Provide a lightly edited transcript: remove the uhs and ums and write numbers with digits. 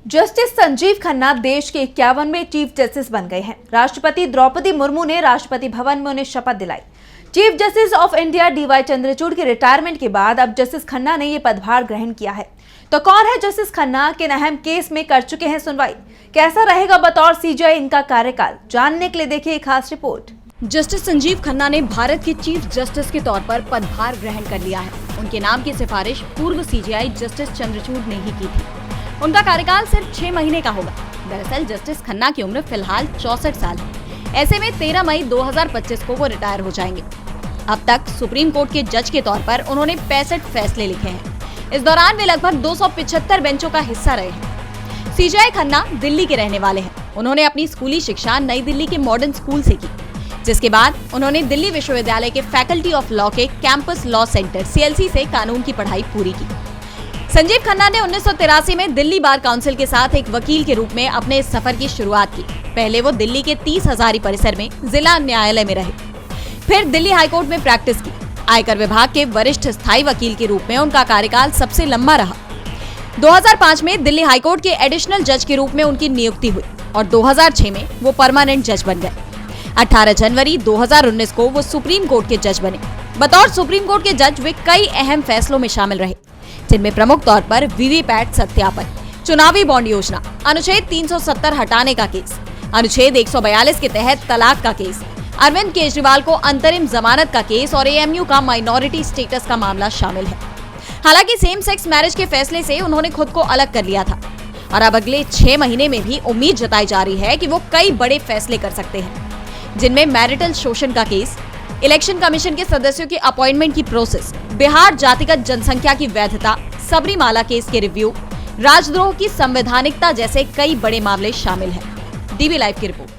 Justice Sanjeev Khanna देश के 51वें chief justice बन गए हैं। राष्ट्रपति द्रौपदी मुर्मू ने राष्ट्रपति भवन में उन्हें शपथ दिलाई। Chief justice of India DY Chandrachud के रिटायरमेंट के बाद अब जस्टिस खन्ना ने ये पदभार ग्रहण किया है। तो कौन है जस्टिस खन्ना, किन अहम केस में कर चुके हैं सुनवाई, कैसा रहेगा बतौर सीजेआई इनका कार्यकाल, जानने के लिए देखिए खास रिपोर्ट। जस्टिस संजीव खन्ना ने भारत के चीफ जस्टिस के तौर पर पदभार ग्रहण कर लिया है। उनके नाम की सिफारिश पूर्व सीजेआई जस्टिस चंद्रचूड़ ने ही की थी। उनका कार्यकाल सिर्फ 6 महीने का होगा। दरअसल जस्टिस खन्ना की उम्र फिलहाल 64 साल है। ऐसे में 13 मई 2025 को वो रिटायर हो जाएंगे। अब तक सुप्रीम कोर्ट के जज के तौर पर उन्होंने 65 फैसले लिखे हैं। इस दौरान वे लगभग 275 बेंचों का हिस्सा रहे हैं। सीजेआई खन्ना दिल्ली के रहने वाले हैं। उन्होंने अपनी स्कूली शिक्षा नई दिल्ली के मॉडर्न स्कूल से की, जिसके बाद उन्होंने दिल्ली विश्वविद्यालय के फैकल्टी ऑफ लॉ के कैंपस लॉ सेंटर CLC से कानून की पढ़ाई पूरी की। संजीव खन्ना ने 1983 में दिल्ली बार काउंसिल के साथ एक वकील के रूप में अपने इस सफर की शुरुआत की। पहले वो दिल्ली के 30 हजारी परिसर में जिला न्यायालय में रहे, फिर दिल्ली हाईकोर्ट में प्रैक्टिस की। आयकर विभाग के वरिष्ठ स्थायी वकील के रूप में उनका कार्यकाल सबसे लंबा रहा। 2005 में दिल्ली हाईकोर्ट के एडिशनल जज के रूप में उनकी नियुक्ति हुई और 2006 में वो परमानेंट जज बन गए। 18 जनवरी 2019 को वो सुप्रीम कोर्ट के जज बने। बतौर सुप्रीम कोर्ट के जज वे कई अहम फैसलों में शामिल रहे, जिनमें प्रमुख तौर पर वीवीपैट सत्यापन, चुनावी बॉन्ड योजना, अनुच्छेद 370 हटाने का केस, अनुच्छेद 142 के तहत तलाक का केस, अरविंद केजरीवाल को अंतरिम जमानत का केस और AMU का माइनॉरिटी स्टेटस का मामला शामिल है। हालांकि सेम सेक्स मैरिज के फैसले से उन्होंने खुद को अलग कर लिया था और अब अगले 6 महीने में भी उम्मीद जताई जा रही है कि वो कई बड़े फैसले कर सकते हैं, जिनमें मैरिटल शोषण का केस, इलेक्शन कमीशन के सदस्यों की अपॉइंटमेंट की प्रोसेस, बिहार जातिगत जनसंख्या की वैधता, सबरीमाला केस के रिव्यू, राजद्रोह की संवैधानिकता जैसे कई बड़े मामले शामिल हैं। DB लाइव की रिपोर्ट।